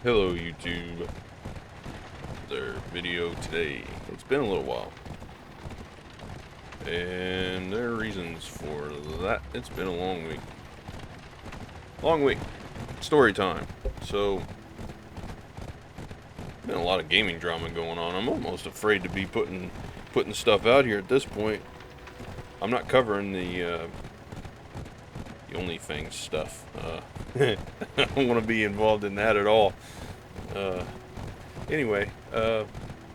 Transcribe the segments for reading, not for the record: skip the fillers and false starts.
Hello YouTube. Their video today. It's been a little while. And there are reasons for that. It's been a long week. Long week. Story time. So, been a lot of gaming drama going on. I'm almost afraid to be putting stuff out here at this point. I'm not covering the OnlyFans stuff. I don't want to be involved in that at all. Anyway,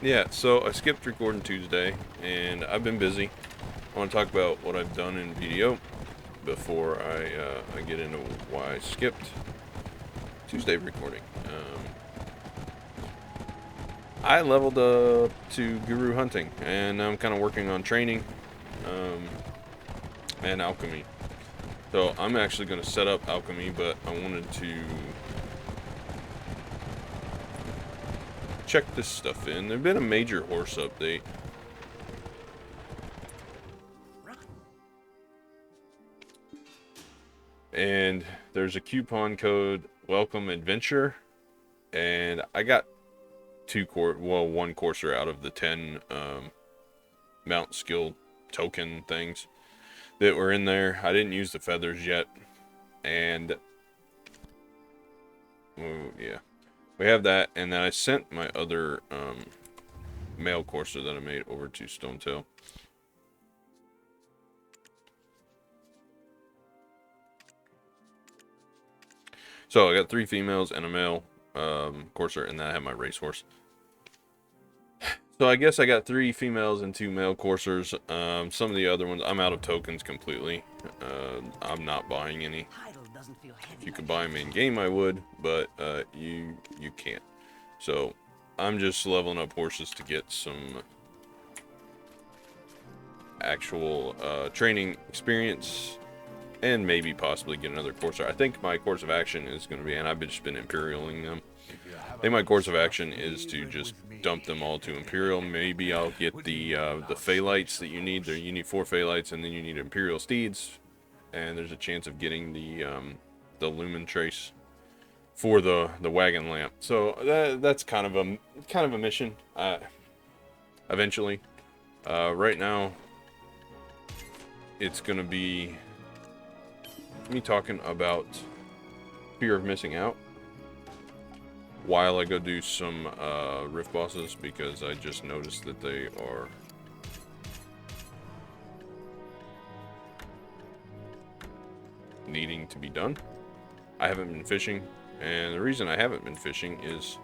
yeah, so I skipped recording Tuesday, and I've been busy. I want to talk about what I've done in video before I get into why I skipped Tuesday recording. I leveled up to Guru Hunting, and I'm kind of working on training and alchemy. So I'm actually going to set up alchemy, but I wanted to check this stuff in. There's been a major horse update. And there's a coupon code, Welcome Adventure. And I got one courser out of the 10 mount skill token things that were in there. I didn't use the feathers yet. And yeah. We have that, and then I sent my other male courser that I made over to Stonetail. So I got 3 females and a male courser, and then I have my racehorse. So I guess I got 3 females and 2 male coursers. Some of the other ones, I'm out of tokens completely. I'm not buying any. If you could buy them in game, I would, but you can't. So I'm just leveling up horses to get some actual training experience, and maybe possibly get another courser. I think my course of action is going to be, and I've just been imperialing them. I think my course of action is to just dump them all to Imperial. Maybe I'll get the Phalites that you need. You need 4 Phalites, and then you need Imperial steeds. And there's a chance of getting the lumen trace for the wagon lamp. So that's kind of a mission. Eventually, right now, it's gonna be me talking about fear of missing out while I go do some rift bosses, because I just noticed that they are needing to be done. I haven't been fishing, and the reason I haven't been fishing is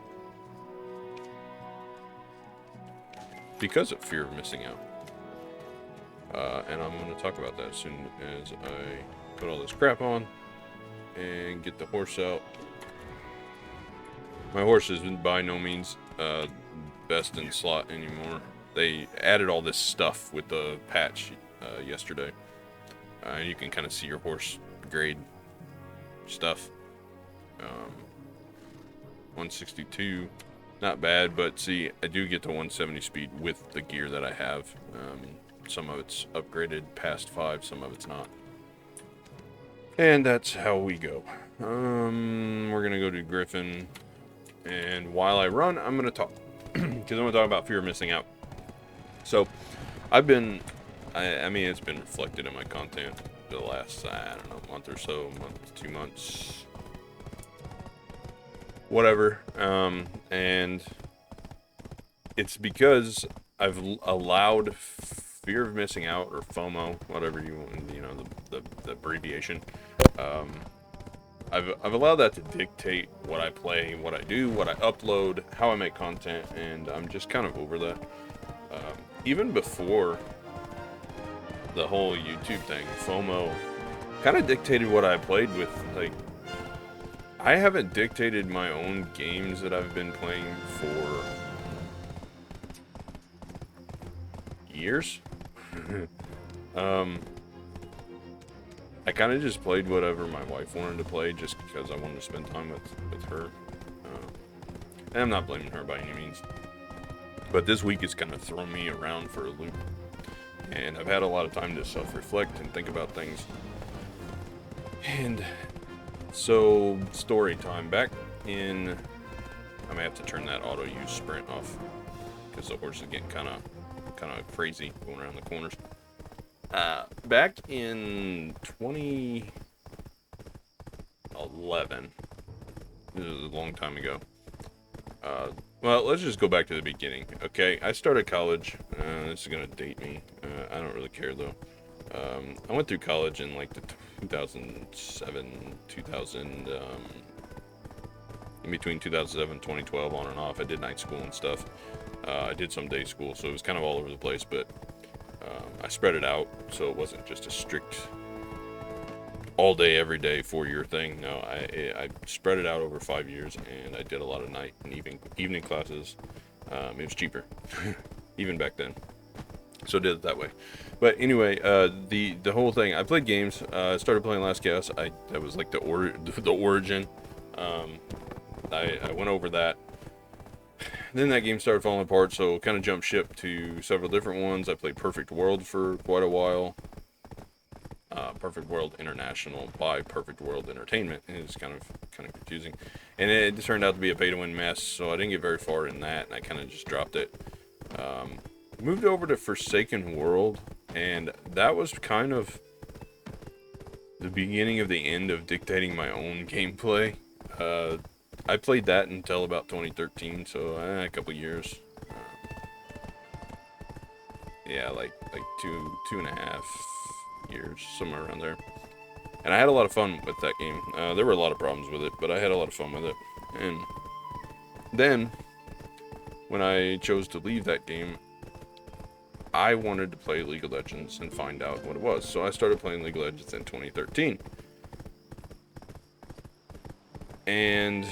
because of fear of missing out. And I'm going to talk about that as soon as I put all this crap on and get the horse out. My horse is by no means best in slot anymore. They added all this stuff with the patch yesterday. You can kind of see your horse grade stuff. 162, not bad, but see, I do get to 170 speed with the gear that I have. Some of it's upgraded past 5, some of it's not. And that's how we go. We're gonna go to Griffin, and while I run, I'm gonna talk, because I'm gonna talk about fear of missing out. So, I've been, I mean, it's been reflected in my content the last, I don't know, month or so, month, 2 months, whatever. And it's because I've allowed fear of missing out, or FOMO, whatever you want, the abbreviation. I've allowed that to dictate what I play, what I do, what I upload, how I make content, and I'm just kind of over that. Even before the whole YouTube thing, FOMO kind of dictated what I played with. Like, I haven't dictated my own games that I've been playing for years. I kind of just played whatever my wife wanted to play, just because I wanted to spend time with her. And I'm not blaming her by any means. But this week has kind of thrown me around for a loop. And I've had a lot of time to self-reflect and think about things. And So, story time. Back in... I may have to turn that auto use sprint off because the horse is getting kind of crazy going around the corners. Back in 2011, this is a long time ago. Well, let's just go back to the beginning. Okay, I started college. This is gonna date me. I don't really care though. I went through college in like the 2007, 2000. In between 2007 and 2012, on and off. I did night school and stuff. I did some day school, so it was kind of all over the place, but I spread it out, so it wasn't just a strict all day, every day, 4-year thing. No, I spread it out over 5 years, and I did a lot of night and evening classes. It was cheaper, even back then. So I did it that way. But anyway, the whole thing, I played games. I started playing Last Chaos. That was like the origin. I went over that. Then that game started falling apart, so kind of jumped ship to several different ones. I played Perfect World for quite a while. Perfect World International by Perfect World Entertainment. It's kind of confusing, and it turned out to be a pay-to-win mess. So I didn't get very far in that, and I kind of just dropped it. Moved over to Forsaken World, and that was kind of the beginning of the end of dictating my own gameplay. I played that until about 2013, so a couple years. Yeah, like two and a half years, somewhere around there. And I had a lot of fun with that game. There were a lot of problems with it, but I had a lot of fun with it. And then, when I chose to leave that game, I wanted to play League of Legends and find out what it was. So I started playing League of Legends in 2013. And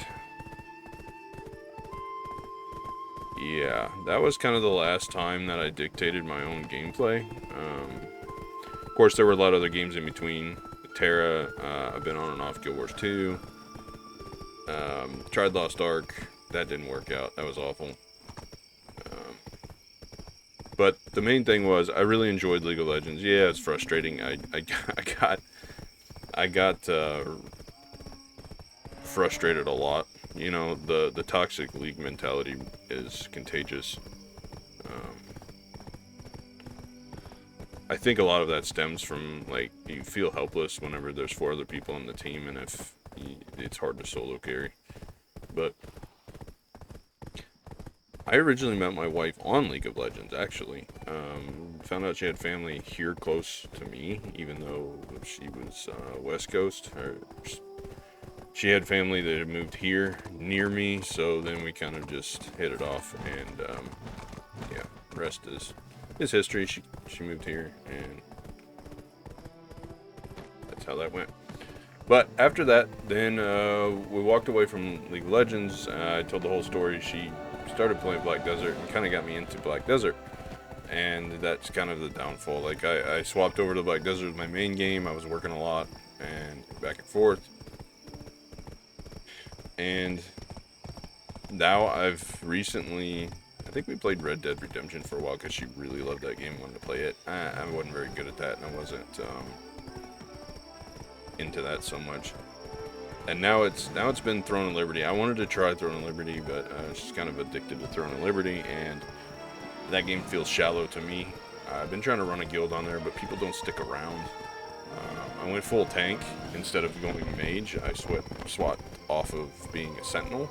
yeah, that was kind of the last time that I dictated my own gameplay. Of course, there were a lot of other games in between. Terra, I've been on and off Guild Wars 2. Tried Lost Ark. That didn't work out. That was awful. But the main thing was, I really enjoyed League of Legends. Yeah, it's frustrating. I got frustrated a lot. You know, the toxic league mentality is contagious. I think a lot of that stems from, like, you feel helpless whenever there's 4 other people on the team, and it's hard to solo carry. But I originally met my wife on League of Legends, actually. Found out she had family here close to me, even though she was West Coast. She had family that had moved here near me, so then we kind of just hit it off, and yeah, rest is history. She moved here, and that's how that went. But after that, then we walked away from League of Legends. I told the whole story. She started playing Black Desert and kind of got me into Black Desert, and that's kind of the downfall. Like, I swapped over to Black Desert as my main game. I was working a lot and back and forth. And now I've recently, I think we played Red Dead Redemption for a while because she really loved that game and wanted to play it. I wasn't very good at that, and I wasn't into that so much. And now it's been Throne of Liberty. I wanted to try Throne of Liberty, but she's kind of addicted to Throne of Liberty, and that game feels shallow to me. I've been trying to run a guild on there, but people don't stick around. I went full tank instead of going mage. I swapped off of being a sentinel,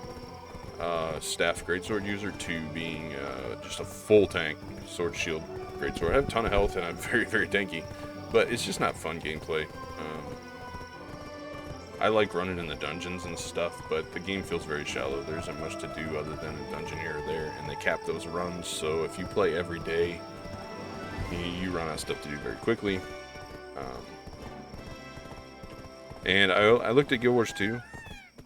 staff greatsword user, to being just a full tank sword shield greatsword. I have a ton of health and I'm very, very tanky, but it's just not fun gameplay. I like running in the dungeons and stuff, but the game feels very shallow. There isn't much to do other than a dungeon here or there, and they cap those runs, so if you play every day, you run out of stuff to do very quickly. And I looked at Guild Wars 2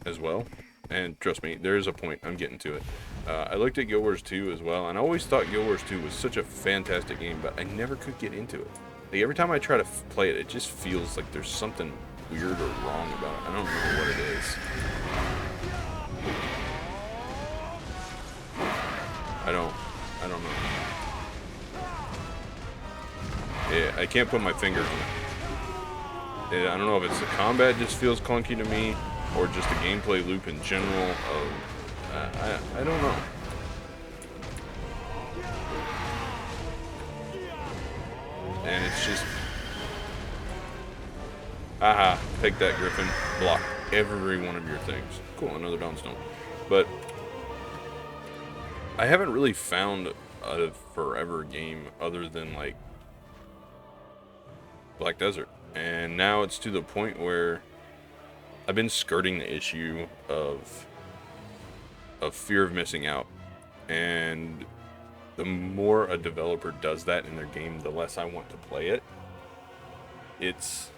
as well, and trust me, there is a point. I'm getting to it. I looked at Guild Wars 2 as well, and I always thought Guild Wars 2 was such a fantastic game, but I never could get into it. Like, every time I try to play it, it just feels like there's something weird or wrong about it. I don't know what it is. I don't know. Yeah, I can't put my finger on it. I don't know if it's the combat just feels clunky to me. or just a gameplay loop in general of, I don't know. And it's just, aha, take that, Griffin, block every one of your things. Cool, another Dawnstone. But I haven't really found a forever game other than like Black Desert. And now it's to the point where I've been skirting the issue of fear of missing out. And the more a developer does that in their game, the less I want to play it. It's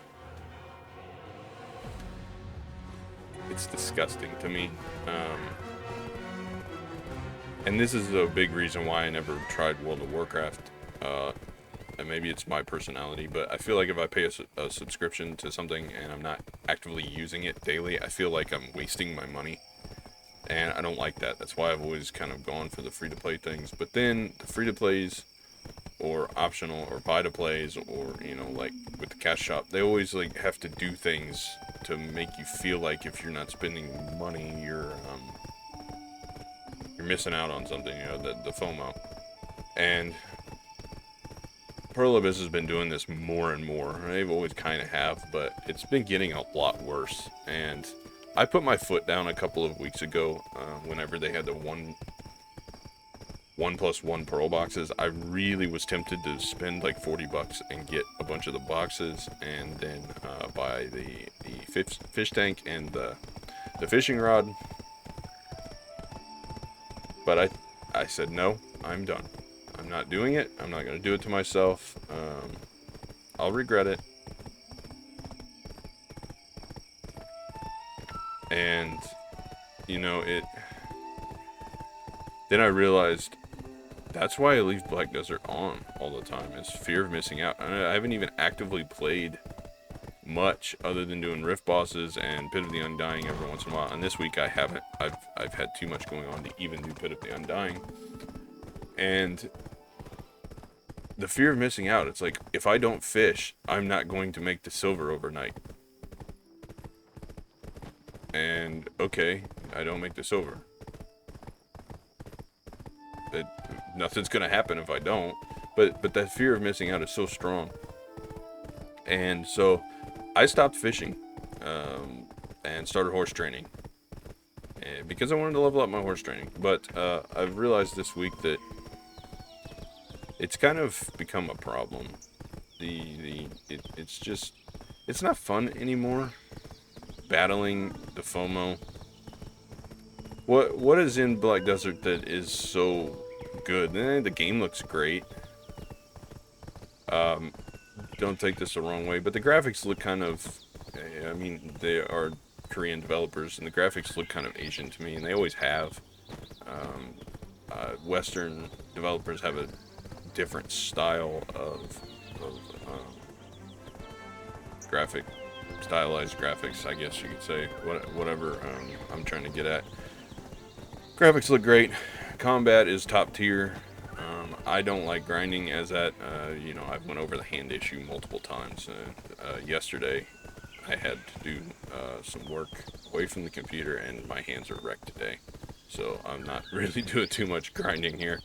disgusting to me. And this is a big reason why I never tried World of Warcraft. And maybe it's my personality, but I feel like if I pay a subscription to something and I'm not actively using it daily, I feel like I'm wasting my money. And I don't like that. That's why I've always kind of gone for the free-to-play things. But then the free-to-plays, or optional, or buy-to-plays, or, you know, like with the cash shop, they always like have to do things to make you feel like if you're not spending money, you're missing out on something, you know, the FOMO. And Pearl Abyss has been doing this more and more. They've always kind of have, but it's been getting a lot worse. And I put my foot down a couple of weeks ago, whenever they had the 1+1 Pearl boxes. I really was tempted to spend like $40 and get a bunch of the boxes, and then buy the fish tank and the fishing rod. But I said, no, I'm done. I'm not doing it. I'm not going to do it to myself. I'll regret it. And, you know, then I realized that's why I leave Black Desert on all the time. It's fear of missing out. I haven't even actively played much other than doing rift bosses and Pit of the Undying every once in a while. And this week I haven't. I've had too much going on to even do Pit of the Undying. And the fear of missing out, it's like, if I don't fish, I'm not going to make the silver overnight. And, okay, I don't make the silver. Nothing's gonna happen if I don't. But that fear of missing out is so strong. And so, I stopped fishing, and started horse training. And because I wanted to level up my horse training. But, I've realized this week that it's kind of become a problem. It's just, it's not fun anymore. Battling the FOMO. What is in Black Desert that is so good? The game looks great. Don't take this the wrong way, but the graphics look kind of, I mean, they are Korean developers, and the graphics look kind of Asian to me, and they always have. Western developers have a different style of stylized graphics, I guess you could say. Whatever I'm trying to get at. Graphics look great. Combat is top tier. I don't like grinding as that. You know, I've went over the hand issue multiple times. Yesterday, I had to do some work away from the computer, and my hands are wrecked today. So I'm not really doing too much grinding here.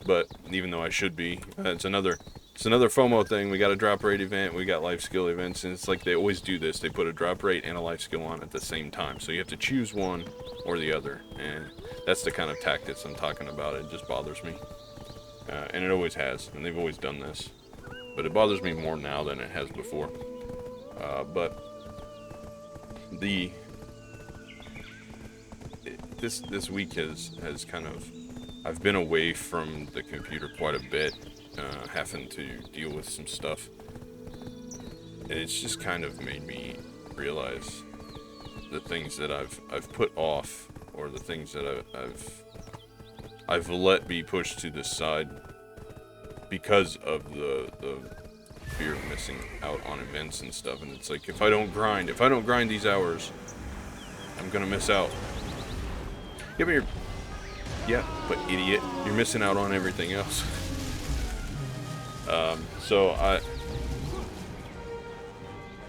But even though I should be, it's another FOMO thing. We got a drop rate event, we got life skill events, and it's like they always do this. They put a drop rate and a life skill on at the same time. So you have to choose one or the other. And that's the kind of tactics I'm talking about. It just bothers me. And it always has. And they've always done this. But it bothers me more now than it has before. But this week has kind of, I've been away from the computer quite a bit, having to deal with some stuff, and it's just kind of made me realize the things that I've put off, or the things that I've let be pushed to the side because of the fear of missing out on events and stuff. And it's like, if I don't grind these hours, I'm gonna miss out. But idiot, you're missing out on everything else. So I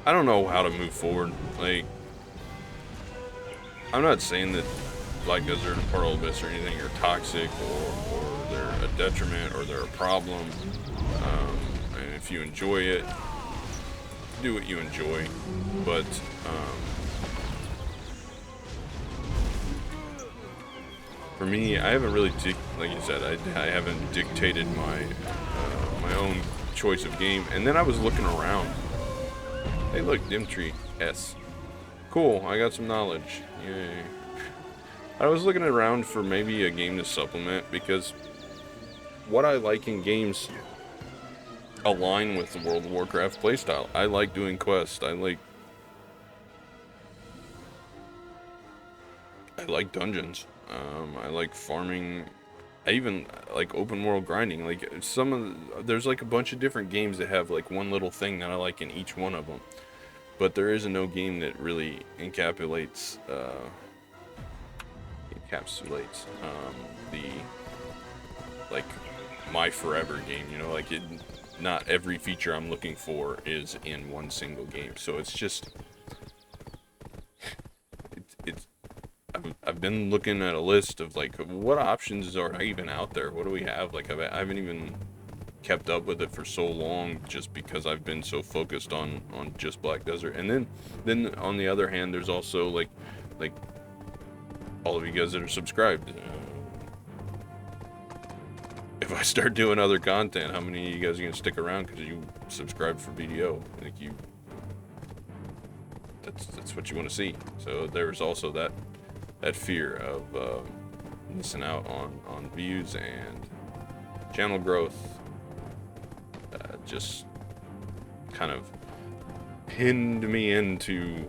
don't know how to move forward. Like, I'm not saying that Black Desert and Portal Abyss or anything are toxic or they're a detriment or they're a problem. And if you enjoy it, do what you enjoy. But for me, I haven't really, like you said, I haven't dictated my own choice of game. And then I was looking around. Hey, look, Dimtree S. Cool, I got some knowledge. Yay. I was looking around for maybe a game to supplement because what I like in games align with the World of Warcraft playstyle. I like doing quests. I like dungeons. I like farming. I even like open world grinding. Like there's like a bunch of different games that have like one little thing that I like in each one of them. But there is no game that really encapsulates the like my forever game. You know, like not every feature I'm looking for is in one single game. So it's just I've been looking at a list of like what options are even out there. What do we have? Like I haven't even kept up with it for so long just because I've been so focused on just Black Desert. And then on the other hand, there's also like all of you guys that are subscribed. If I start doing other content, how many of you guys are gonna stick around because you subscribed for BDO? Like that's what you want to see. So there's also that fear of missing out on views and channel growth. Just kind of pinned me into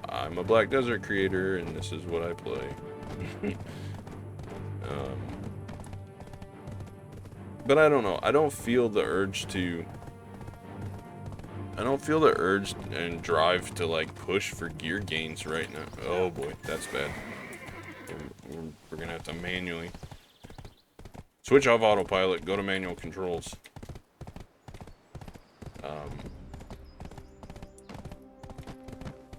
I'm a Black Desert creator and this is what I play. But I don't know. I don't feel the urge and drive to like push for gear gains right now. Oh boy, that's bad. We're gonna have to manually switch off autopilot, go to manual controls.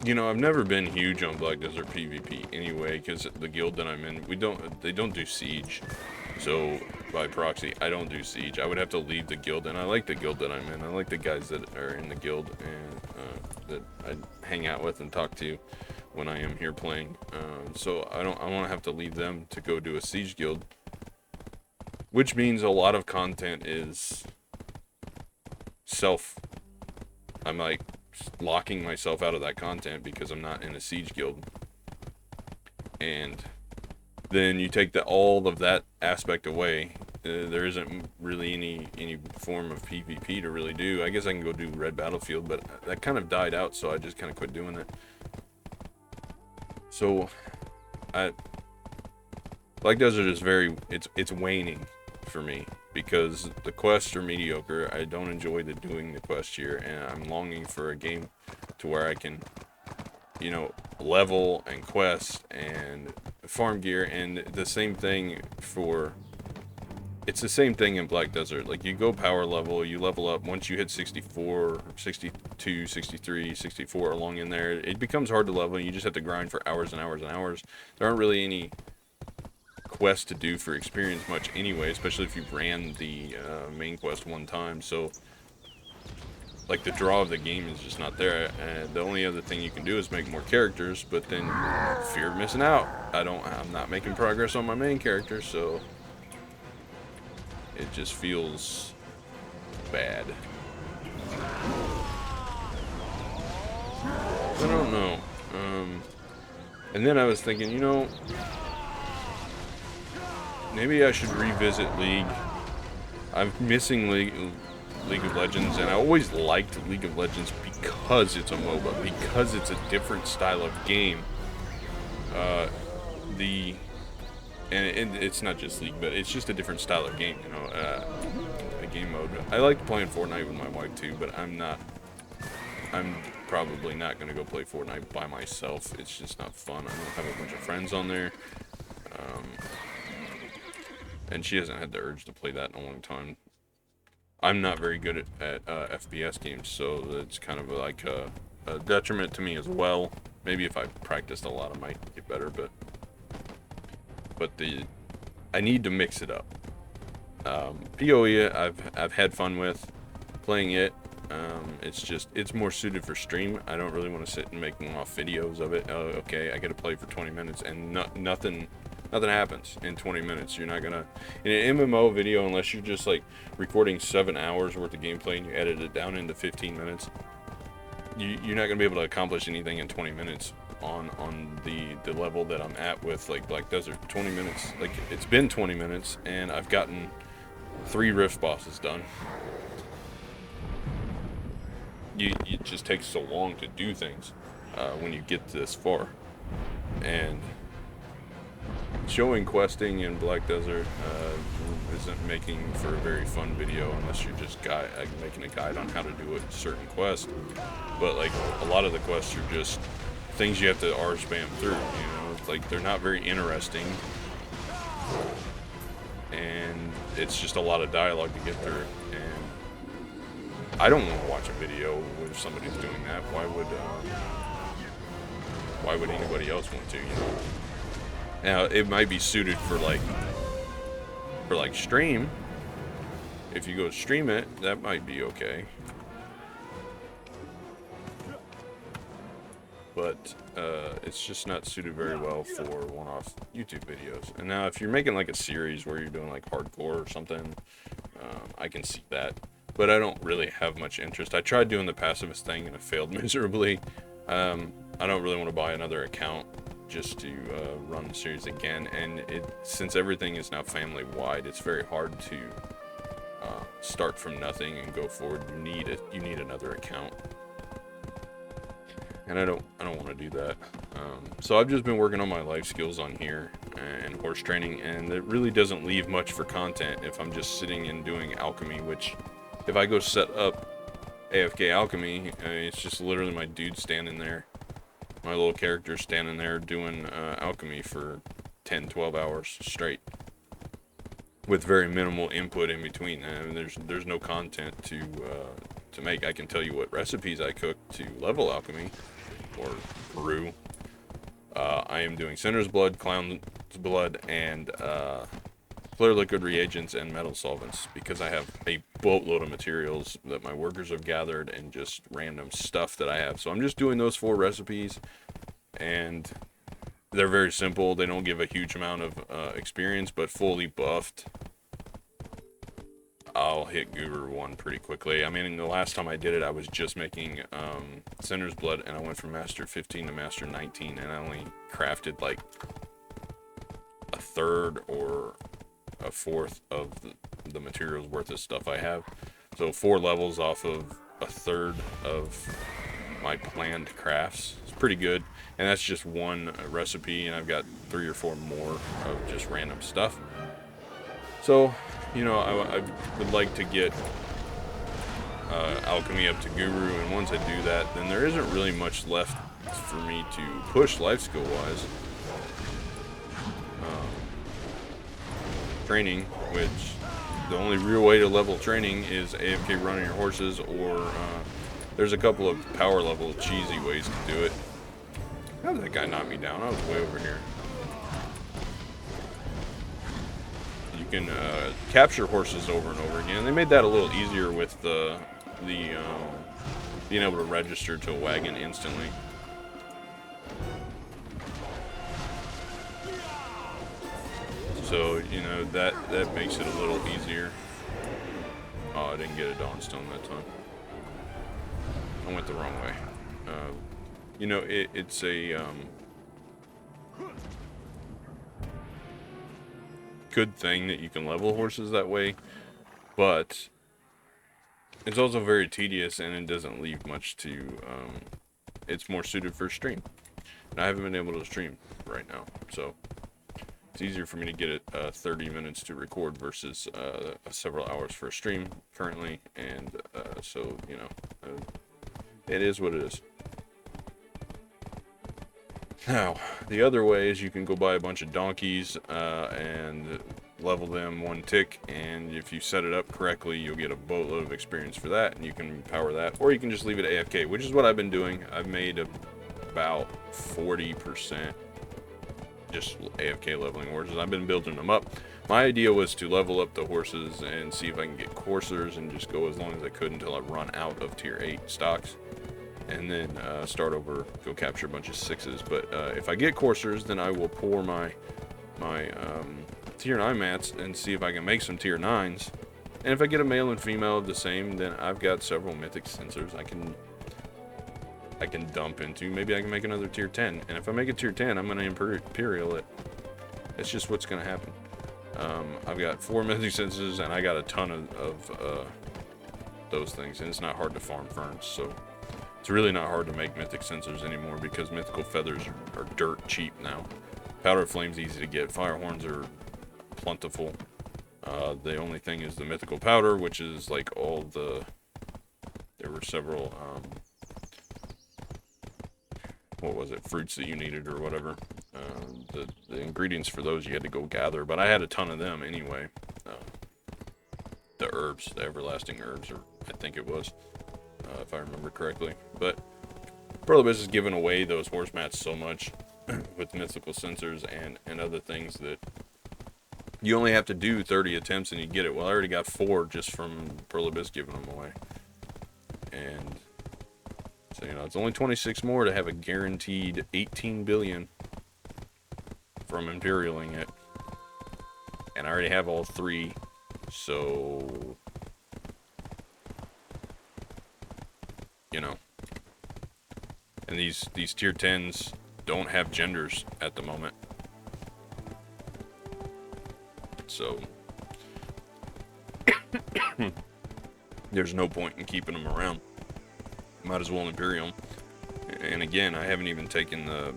You know, I've never been huge on Black Desert PvP anyway, because the guild that I'm in, they don't do siege. So by proxy, I don't do siege. I would have to leave the guild, and I like the guild that I'm in. I like the guys that are in the guild and that I hang out with and talk to when I am here playing. So I want to have to leave them to go do a siege guild, which means a lot of content is I'm like locking myself out of that content because I'm not in a siege guild. And then you take all of that aspect away, there isn't really any form of PvP to really do. I guess I can go do Red Battlefield, but that kind of died out, so I just kind of quit doing it. So Black Desert is it's waning for me because the quests are mediocre. I don't enjoy doing the quests here, and I'm longing for a game to where I can, you know, level and quest and farm gear. And the same thing it's the same thing in Black Desert. Like, you go power level, you level up. Once you hit 64, 62, 63, 64 along in there, it becomes hard to level. You just have to grind for hours and hours and hours. There aren't really any quests to do for experience much anyway, especially if you ran the main quest one time. So like, the draw of the game is just not there. The only other thing you can do is make more characters, but then fear of missing out. I'm not making progress on my main character, so it just feels bad. I don't know. And then I was thinking, you know, maybe I should revisit League. I'm missing League of Legends, and I always liked League of Legends because it's a MOBA, because it's a different style of game. And it's not just League, but it's just a different style of game, you know, a game mode. I like playing Fortnite with my wife too, but I'm probably not going to go play Fortnite by myself. It's just not fun. I don't have a bunch of friends on there. And she hasn't had the urge to play that in a long time. I'm not very good at FPS games, so it's kind of like a detriment to me as well. Maybe if I practiced a lot, I might get better, but I need to mix it up. PoE, I've had fun with playing it. It's more suited for stream. I don't really want to sit and make off videos of it. Oh, okay, I got to play for 20 minutes, and nothing happens in 20 minutes. You're not gonna, in an MMO video, unless you're just like recording 7 hours worth of gameplay and you edit it down into 15 minutes. You're not gonna be able to accomplish anything in 20 minutes on the level that I'm at with like Black Desert. 20 minutes, like it's been 20 minutes, and I've gotten 3 Rift bosses done. It just takes so long to do things when you get this far. And showing questing in Black Desert isn't making for a very fun video unless you're just making a guide on how to do a certain quest. But like a lot of the quests are just things you have to R spam through, you know. It's like they're not very interesting, and it's just a lot of dialogue to get through. And I don't want to watch a video where somebody's doing that. Why would anybody else want to, you know? Now it might be suited for like stream. If you go stream it, that might be okay. But it's just not suited very well for one-off YouTube videos. And now if you're making like a series where you're doing like hardcore or something, I can see that. But I don't really have much interest. I tried doing the pacifist thing and it failed miserably. I don't really want to buy another account just to run the series again. And since everything is now family-wide, it's very hard to start from nothing and go forward. You need another account. And I don't want to do that. So I've just been working on my life skills on here and horse training, and it really doesn't leave much for content if I'm just sitting and doing alchemy, which if I go set up AFK alchemy, it's just literally my dude standing there, my little character standing there doing alchemy for 10-12 hours straight with very minimal input in between. And there's no content to make. I can tell you what recipes I cook to level alchemy or brew. I am doing Sinner's Blood, Clown's Blood, and clear liquid reagents and metal solvents because I have a boatload of materials that my workers have gathered and just random stuff that I have. So I'm just doing those 4 recipes, and they're very simple. They don't give a huge amount of experience, but fully buffed, I'll hit Guru 1 pretty quickly. I mean, the last time I did it, I was just making Sinner's Blood, and I went from Master 15 to Master 19, and I only crafted like a third or a fourth of the materials worth of stuff I have. So 4 levels off of a third of my planned crafts. It's pretty good. And that's just 1 recipe, and I've got 3 or 4 more of just random stuff. So, you know, I would like to get alchemy up to Guru, and once I do that, then there isn't really much left for me to push life skill wise. Training, which the only real way to level training is AFK running your horses, or there's a couple of power level cheesy ways to do it. How did that guy knock me down? I was way over here. You can capture horses over and over again. They made that a little easier with the being able to register to a wagon instantly. So, you know, that makes it a little easier. Oh, I didn't get a Dawnstone that time. I went the wrong way. You know, it's a good thing that you can level horses that way, but it's also very tedious, and it doesn't leave much to, it's more suited for stream. And I haven't been able to stream right now, so it's easier for me to get it 30 minutes to record versus several hours for a stream currently, and so, you know, it is what it is. Now, the other way is you can go buy a bunch of donkeys and level them 1 tick, and if you set it up correctly, you'll get a boatload of experience for that, and you can power that, or you can just leave it AFK, which is what I've been doing. I've made about 40% just AFK leveling horses. I've been building them up. My idea was to level up the horses and see if I can get coursers and just go as long as I could until I run out of tier 8 stocks. And then start over, go capture a bunch of 6s. But if I get coursers, then I will pour my tier 9 mats and see if I can make some tier 9s. And if I get a male and female of the same, then I've got several mythic sensors I can dump into. Maybe I can make another tier 10. And if I make a tier 10, I'm going to Imperial it. It's just what's going to happen. I've got 4 mythic sensors, and I got a ton of those things. And it's not hard to farm ferns, so it's really not hard to make mythic sensors anymore because mythical feathers are dirt cheap now. Powder flame's easy to get. Fire horns are plentiful. The only thing is the mythical powder, which is like all the... There were several... what was it, fruits that you needed or whatever. The ingredients for those you had to go gather, but I had a ton of them anyway. The herbs, the everlasting herbs, or I think it was, if I remember correctly. But Prolibus is giving away those horse mats so much with mythical sensors and other things that you only have to do 30 attempts and you get it. Well, I already got 4 just from Prolibus giving them away. And so, you know, it's only 26 more to have a guaranteed 18 billion from Imperialing it. And I already have all 3, so... You know. And these tier 10s don't have genders at the moment. So... there's no point in keeping them around. Might as well Imperial. And again, I haven't even taken the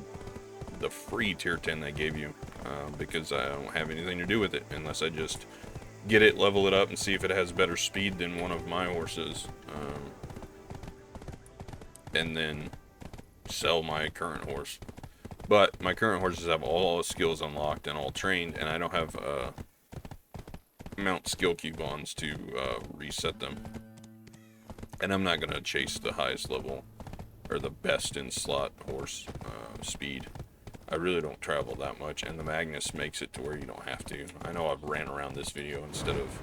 free tier 10 they gave you, because I don't have anything to do with it unless I just get it, level it up, and see if it has better speed than one of my horses, and then sell my current horse. But my current horses have all skills unlocked and all trained, and I don't have mount skill coupons to reset them. And I'm not going to chase the highest level, or the best in slot horse speed. I really don't travel that much, and the Magnus makes it to where you don't have to. I know I've ran around this video instead of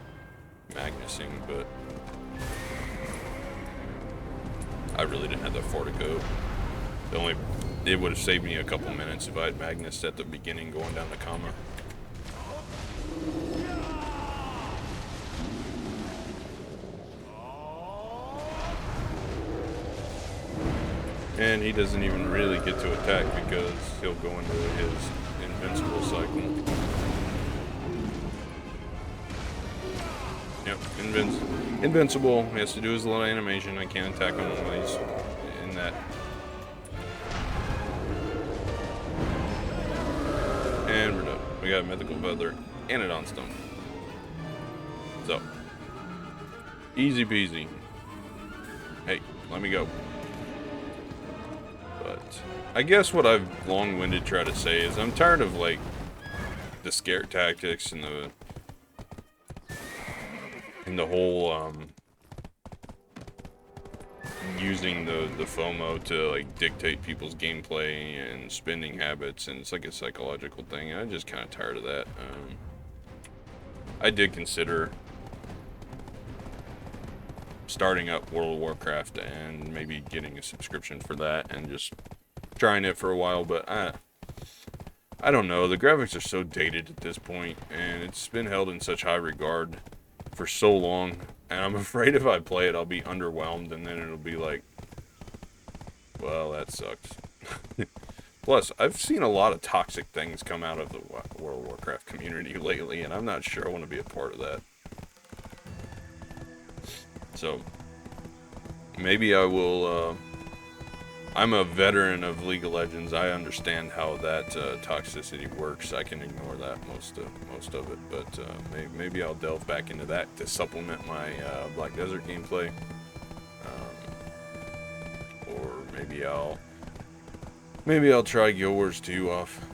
Magnusing, but I really didn't have that far to go. It would have saved me a couple minutes if I had Magnus at the beginning going down the comma. And he doesn't even really get to attack because he'll go into his invincible cycle. Yep, invincible. He has to do his little animation. I can't attack him while he's in that. And we're done. We got a mythical feather and a on stone. So, easy peasy. Hey, let me go. But I guess what I've long-winded tried to say is I'm tired of like the scare tactics and the whole using the FOMO to like dictate people's gameplay and spending habits, and it's like a psychological thing. I'm just kind of tired of that. I did consider starting up World of Warcraft and maybe getting a subscription for that and just trying it for a while, but I don't know. The graphics are so dated at this point, and it's been held in such high regard for so long, and I'm afraid if I play it, I'll be underwhelmed, and then it'll be like, well, that sucks. Plus, I've seen a lot of toxic things come out of the World of Warcraft community lately, and I'm not sure I want to be a part of that. So, maybe I will, I'm a veteran of League of Legends. I understand how that toxicity works. I can ignore that most of it, but maybe I'll delve back into that to supplement my Black Desert gameplay. Or maybe I'll try Guild Wars 2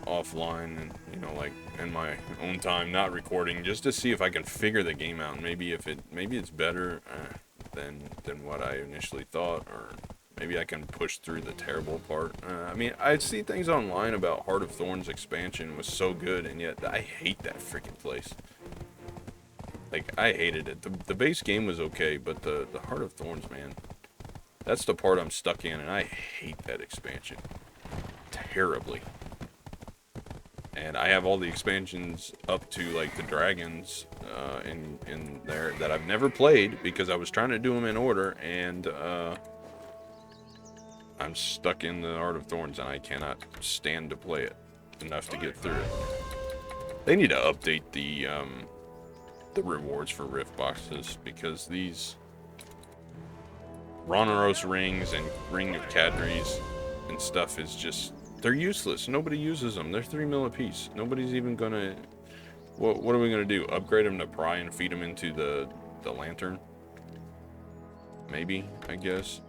offline, and you know, like in my own time, not recording, just to see if I can figure the game out. And maybe it's better than what I initially thought, or Maybe I can push through the terrible part. I mean, I see things online about Heart of Thorns expansion was so good, and yet I hate that freaking place. Like, I hated it. The base game was okay, but the Heart of Thorns, man, that's the part I'm stuck in, and I hate that expansion terribly. And I have all the expansions up to, like, the dragons in there that I've never played because I was trying to do them in order, and I'm stuck in the Heart of Thorns, and I cannot stand to play it enough to get through it. They need to update the rewards for Rift Boxes, because these Ronaros rings and Ring of Cadres and stuff is just... They're useless. Nobody uses them. They're 3 mil a piece. Nobody's even gonna... What are we gonna do? Upgrade them to Pry and feed them into the Lantern? Maybe, I guess.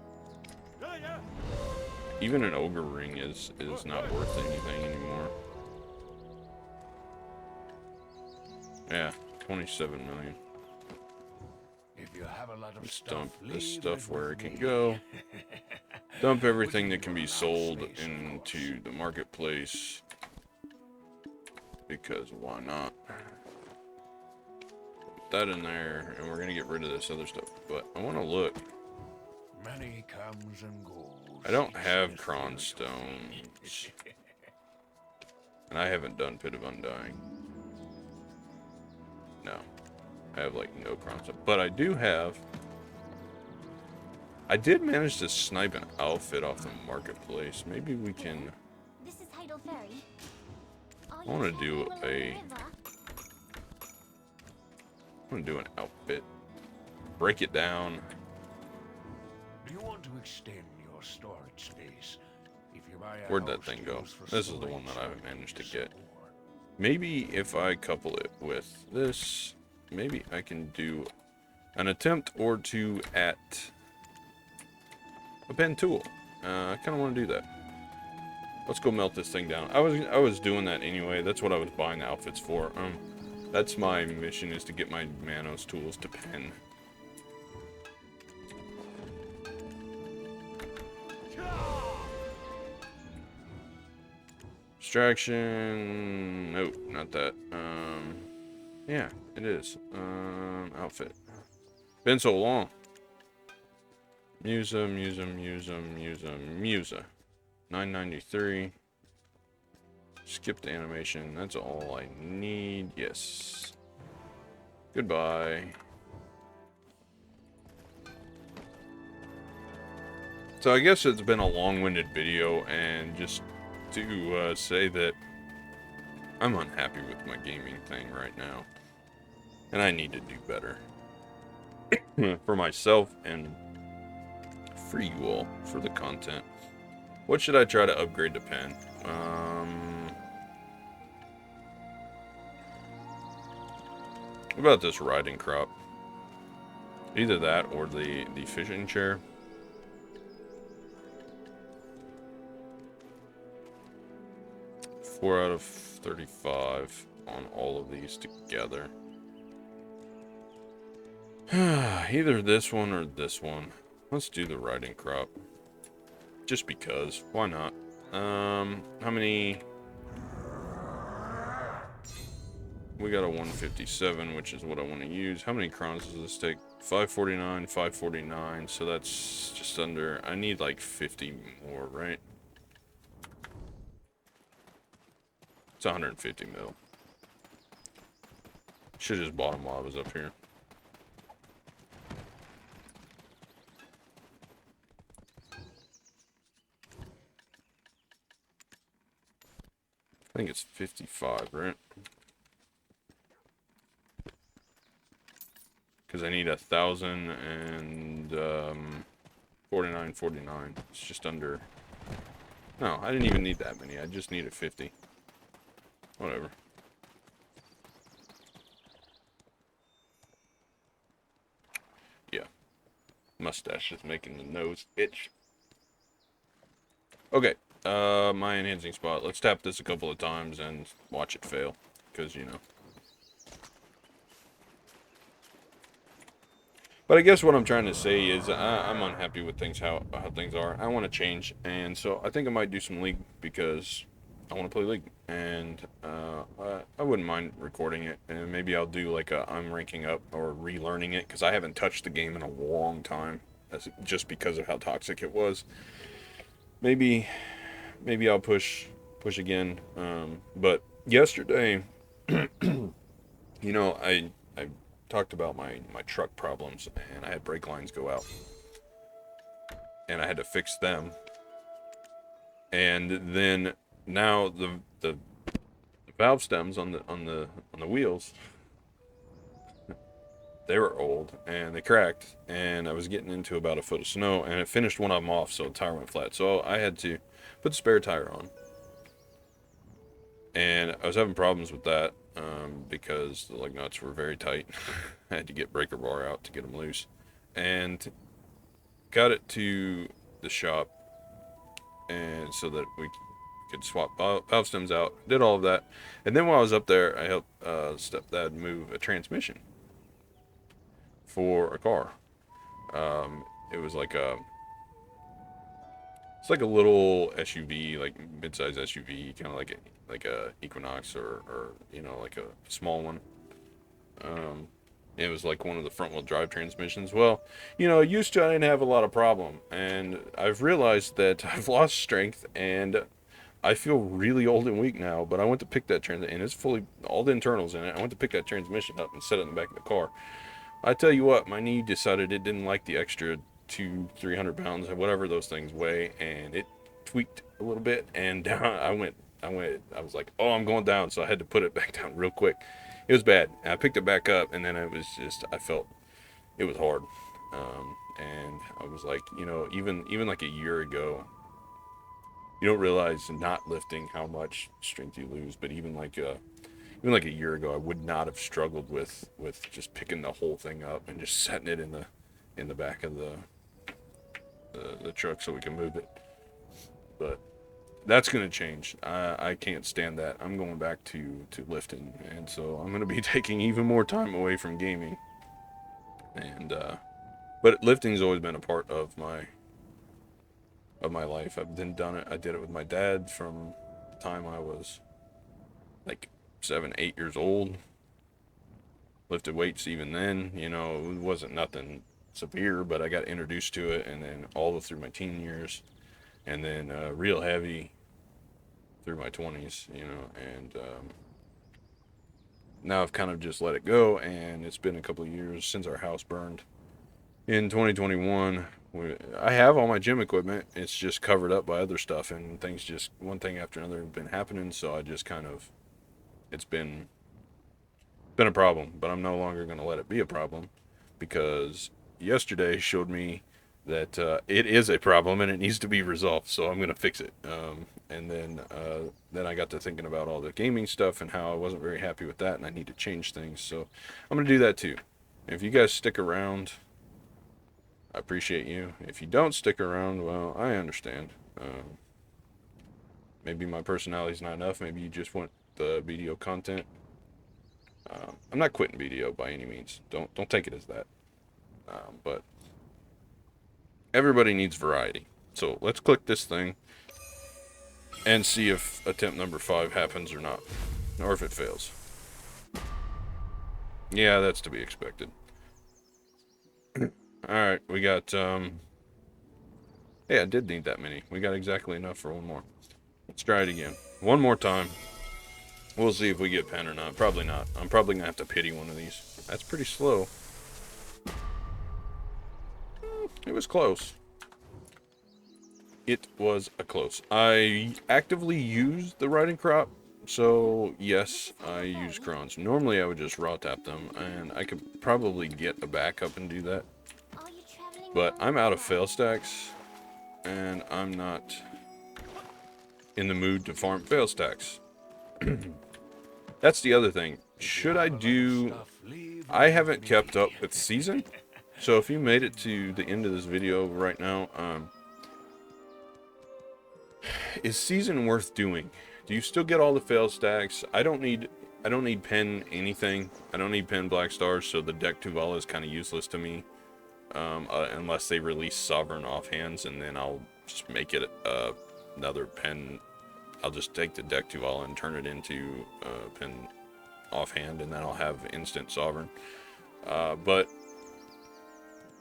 Even an Ogre ring is not worth anything anymore. Yeah, 27 million. If you have a lot of Let's stuff, dump this leave stuff it where with it can me. go. Dump everything that can be sold into the marketplace. Because why not? Put that in there, and we're gonna get rid of this other stuff. But I want to look. Money comes and goes. I don't have Cron Stones. And I haven't done Pit of Undying. No. I have, like, no Cron Stones. But I do have... I did manage to snipe an outfit off the marketplace. Maybe we can... This is Tidal Ferry. I want to do a... I want to do an outfit. Break it down. Do you want to extend your storage space? If you buy a Where'd that house thing to go? use for This is the one storage, that I haven't managed to get. more. Maybe if I couple it with this, maybe I can do an attempt or two at a pen tool. I kind of want to do that. Let's go melt this thing down. I was doing that anyway. That's what I was buying the outfits for. That's my mission, is to get my Manos tools to pen. Distraction. Nope, not that. Yeah, it is. Outfit. Been so long. Musa. 993. Skip the animation. That's all I need. Yes. Goodbye. So I guess it's been a long-winded video, and just to say that I'm unhappy with my gaming thing right now. And I need to do better. For myself and for you all, for the content. What should I try to upgrade to pen? What about this riding crop? Either that or the fishing chair. Four out of 35 on all of these together. Either this one or this one. Let's do the riding crop. Just because. Why not? How many? We got a 157, which is what I want to use. How many crowns does this take? 549, 549. So that's just under... I need like 50 more, right? It's 150 mil. Should've just bought them while I was up here. I think it's 55, right? Because I need 1,049.49. It's just under... No, I didn't even need that many. I just needed 50. Whatever. Yeah. Mustache is making the nose itch. Okay. My enhancing spot. Let's tap this a couple of times and watch it fail. Because, you know. But I guess what I'm trying to say is I'm unhappy with things how things are. I want to change, and so I think I might do some League because I want to play League, and I wouldn't mind recording it, and maybe I'll do like a I'm ranking up or relearning it because I haven't touched the game in a long time, just because of how toxic it was. Maybe I'll push again. But yesterday, I talked about my truck problems, and I had brake lines go out, and I had to fix them. And then now the valve stems on the wheels, they were old and they cracked, and I was getting into about a foot of snow, and it finished one of them off, so the tire went flat. So I had to put the spare tire on, and I was having problems with that because the lug nuts were very tight. I had to get breaker bar out to get them loose, and got it to the shop, and so that we could swap valve stems out. Did all of that, and then while I was up there, I helped stepdad move a transmission for a car. It was like it's like a little SUV, like mid-size SUV, kind of like a Equinox or like a small one. It was like one of the front-wheel drive transmissions. Well, used to I didn't have a lot of problem, and I've realized that I've lost strength, and I feel really old and weak now. But I went to pick that transmission, and it's fully all the internals in it. I went to pick that transmission up and set it in the back of the car. I tell you what, my knee decided it didn't like the extra 200-300 pounds, whatever those things weigh, and it tweaked a little bit, and down I was like, oh, I'm going down, so I had to put it back down real quick. It was bad. I picked it back up, and then I felt it was hard, and I was like, even like a year ago, you don't realize not lifting how much strength you lose, but even like a year ago, I would not have struggled with just picking the whole thing up and just setting it in the back of the truck so we can move it. But that's going to change. I can't stand that. I'm going back to lifting, and so I'm going to be taking even more time away from gaming. And but lifting's always been a part of my life. I've done it. I did it with my dad from the time I was like 7, 8 years old. Lifted weights even then. It wasn't nothing severe, but I got introduced to it, and then all through my teen years, and then real heavy through my 20s, and now I've kind of just let it go, and it's been a couple of years since our house burned in 2021. I have all my gym equipment. It's just covered up by other stuff, and things just one thing after another have been happening, so I just kind of, it's been a problem, but I'm no longer going to let it be a problem, because yesterday showed me that it is a problem and it needs to be resolved, so I'm going to fix it. And then I got to thinking about all the gaming stuff and how I wasn't very happy with that, and I need to change things, so I'm going to do that too. If you guys stick around, I appreciate you. If you don't stick around, well, I understand. Maybe my personality's not enough. Maybe you just want the video content. I'm not quitting video by any means. Don't take it as that. But everybody needs variety. So let's click this thing and see if attempt number 5 happens or not, or if it fails. Yeah, that's to be expected. Alright, we got, yeah, I did need that many. We got exactly enough for one more. Let's try it again. One more time. We'll see if we get pen or not. Probably not. I'm probably going to have to pity one of these. That's pretty slow. It was close. It was a close. I actively use the riding crop, so yes, I use crons. Normally I would just raw tap them, and I could probably get a backup and do that. But I'm out of fail stacks, and I'm not in the mood to farm fail stacks. That's the other thing. Should I do... I haven't kept up with season, so if you made it to the end of this video right now, is season worth doing? Do you still get all the fail stacks? I don't need pen anything. I don't need pen black stars, so the deck Tuvala is kind of useless to me. unless they release Sovereign offhands, and then I'll just make it another pen. I'll just take the deck to all and turn it into pen offhand, and then I'll have instant Sovereign. But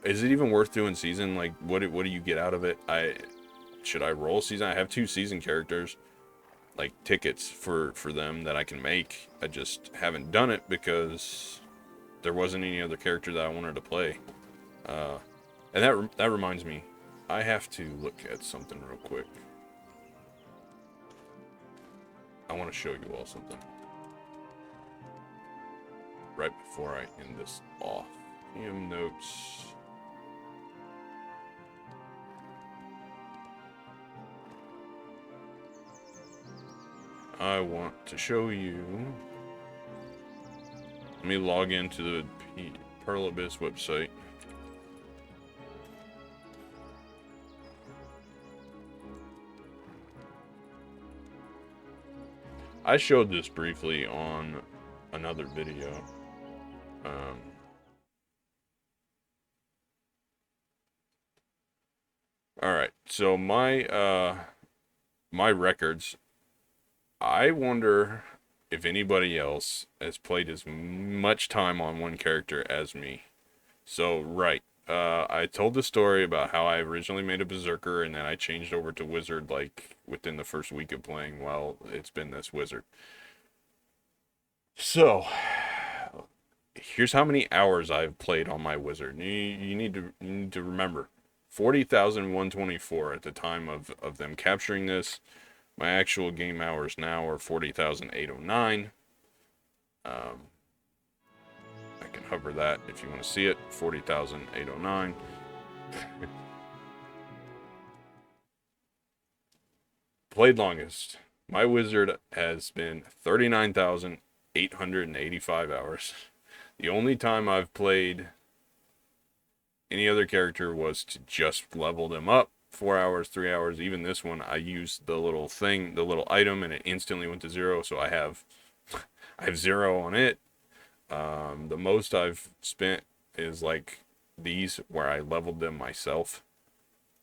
is it even worth doing season? Like, what do you get out of it? Should I roll season? I have 2 season characters, like tickets for them that I can make. I just haven't done it because there wasn't any other character that I wanted to play. And that reminds me, I have to look at something real quick. I want to show you all something right before I end this off. EM notes. I want to show you. Let me log into the Pearl Abyss website. I showed this briefly on another video. Alright, so my records, I wonder if anybody else has played as much time on one character as me. So, right, I told the story about how I originally made a Berserker and then I changed over to Wizard like within the first week of playing. Well, it's been this Wizard. So, here's how many hours I've played on my Wizard. You need to remember, 40,124 at the time of them capturing this. My actual game hours now are 40,809. I can hover that if you want to see it. 40,809. Played longest. My Wizard has been 39,885 hours. The only time I've played any other character was to just level them up. 4 hours, 3 hours. Even this one, I used the little thing, the little item, and it instantly went to 0. So I have 0 on it. The most I've spent is like these, where I leveled them myself.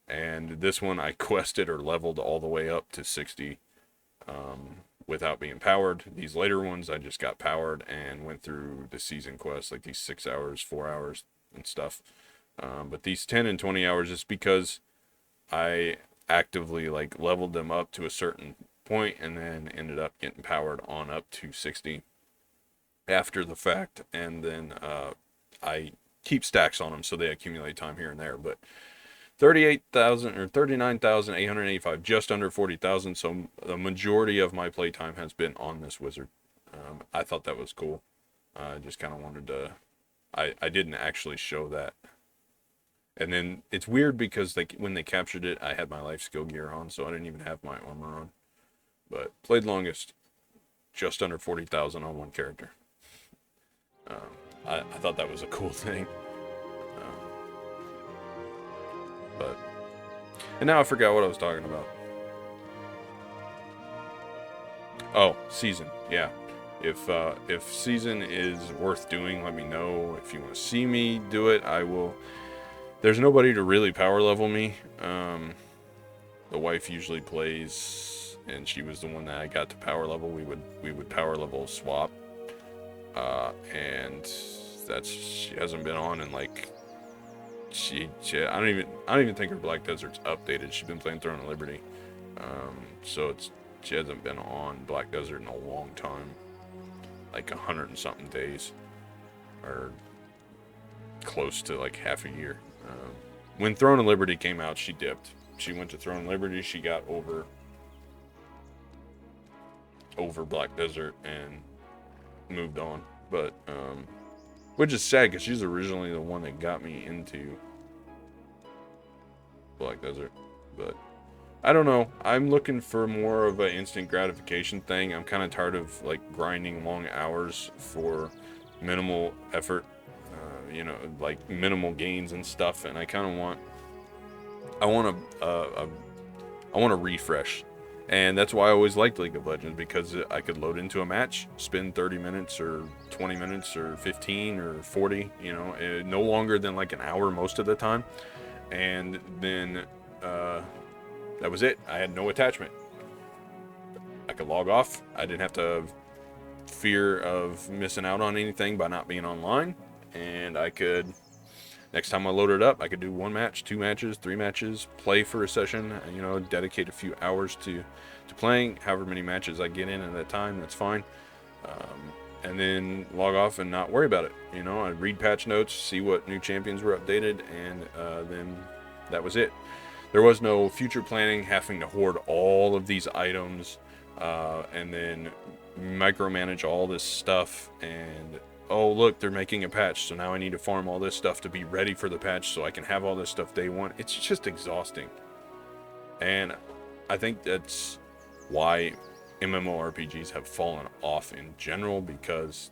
And this one I quested or leveled all the way up to 60 without being powered. These later ones I just got powered and went through the season quests, like these 6 hours, 4 hours and stuff. But these 10 and 20 hours is because I actively like leveled them up to a certain point and then ended up getting powered on up to 60 after the fact. And then I keep stacks on them so they accumulate time here and there. But 38,000 or 39,885, just under 40,000. So the majority of my playtime has been on this Wizard. I thought that was cool. I just kind of wanted to. I didn't actually show that. And then it's weird because when they captured it, I had my life skill gear on, so I didn't even have my armor on. But played longest, just under 40,000 on one character. I thought that was a cool thing. And now I forgot what I was talking about. Oh, season. Yeah. If season is worth doing, let me know. If you want to see me do it, I will. There's nobody to really power level me. The wife usually plays, and she was the one that I got to power level. We would power level swap, and she hasn't been on in like I don't even think her Black Desert's updated. She's been playing Throne of Liberty, so she hasn't been on Black Desert in a long time, like 100 and something days, or close to like half a year. When Throne of Liberty came out, she dipped. She went to Throne of Liberty. She got over Black Desert and moved on. But which is sad because she's originally the one that got me into Black Desert. But I don't know. I'm looking for more of an instant gratification thing. I'm kind of tired of like grinding long hours for minimal effort. Like minimal gains and stuff, and I kind of want a refresh. And that's why I always liked League of Legends, because I could load into a match, spend 30 minutes or 20 minutes or 15 or 40, you know, no longer than like an hour most of the time. And then that was it. I had no attachment. I could log off. I didn't have to fear of missing out on anything by not being online. And I could, next time I loaded up, I could do 1 match, 2 matches, 3 matches, play for a session, you know, dedicate a few hours to playing, however many matches I get in at that time, that's fine. And then log off and not worry about it. You know, I'd read patch notes, see what new champions were updated, and then that was it. There was no future planning, having to hoard all of these items, and then micromanage all this stuff, and oh look, they're making a patch, so now I need to farm all this stuff to be ready for the patch so I can have all this stuff day one. It's just exhausting. And I think that's why MMORPGs have fallen off in general, because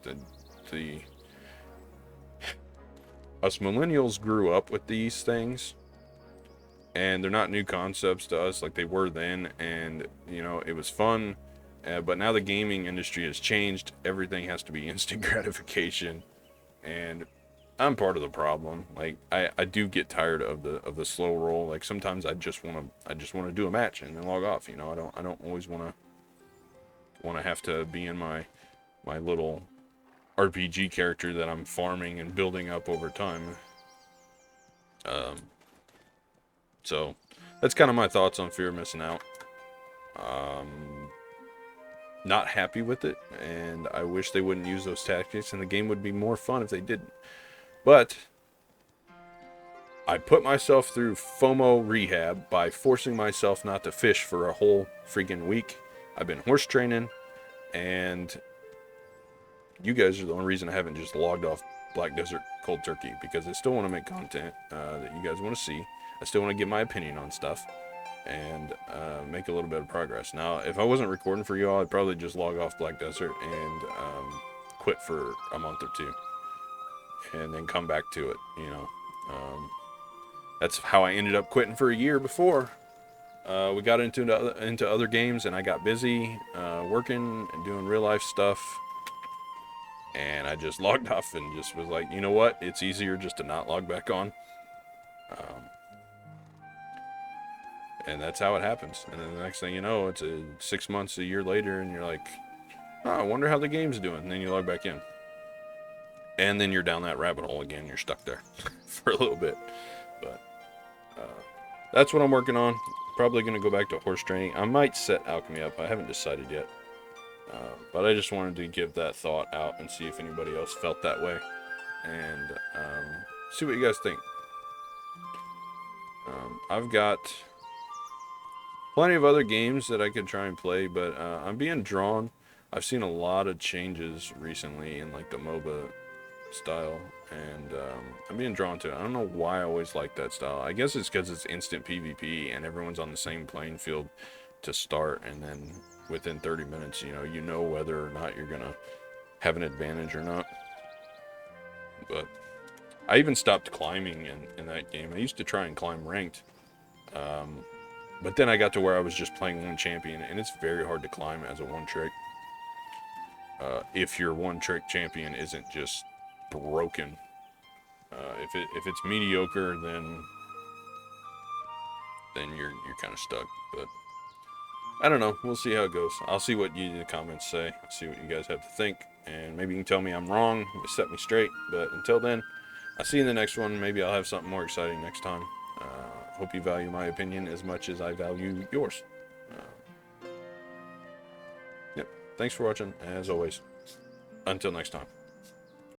us millennials grew up with these things, and they're not new concepts to us like they were then, and you know, it was fun. But now the gaming industry has changed. Everything has to be instant gratification, and I'm part of the problem. Like I do get tired of the slow roll. Like sometimes I just want to do a match and then log off. You know, I don't always want to have to be in my little RPG character that I'm farming and building up over time. So that's kind of my thoughts on fear of missing out. Not happy with it, and I wish they wouldn't use those tactics, and the game would be more fun if they didn't. But I put myself through FOMO rehab by forcing myself not to fish for a whole freaking week. I've been horse training, and you guys are the only reason I haven't just logged off Black Desert cold turkey, because I still want to make content that you guys want to see. I still want to give my opinion on stuff, and make a little bit of progress. Now, if I wasn't recording for y'all, I'd probably just log off Black Desert and quit for a month or 2, and then come back to it, you know. That's how I ended up quitting for a year before. We got into other games, and I got busy working and doing real life stuff, and I just logged off and just was like, you know what, it's easier just to not log back on. And that's how it happens. And then the next thing you know, it's 6 months, a year later, and you're like, oh, I wonder how the game's doing. And then you log back in. And then you're down that rabbit hole again. You're stuck there for a little bit. But that's what I'm working on. Probably going to go back to horse training. I might set alchemy up. I haven't decided yet. But I just wanted to give that thought out and see if anybody else felt that way. And see what you guys think. I've got plenty of other games that I could try and play, but I'm being drawn. I've seen a lot of changes recently in like the MOBA style, and I'm being drawn to it. I don't know why I always like that style. I guess it's because it's instant PvP and everyone's on the same playing field to start, and then within 30 minutes, you know whether or not you're gonna have an advantage or not. But I even stopped climbing in that game. I used to try and climb ranked. But then I got to where I was just playing one champion, and it's very hard to climb as a one-trick. If your one-trick champion isn't just broken. If it's mediocre, then you're kind of stuck. But I don't know. We'll see how it goes. I'll see what you in the comments say. See what you guys have to think, and maybe you can tell me I'm wrong, set me straight. But until then, I'll see you in the next one. Maybe I'll have something more exciting next time. Hope you value my opinion as much as I value yours. Yep. Thanks for watching, as always. Until next time.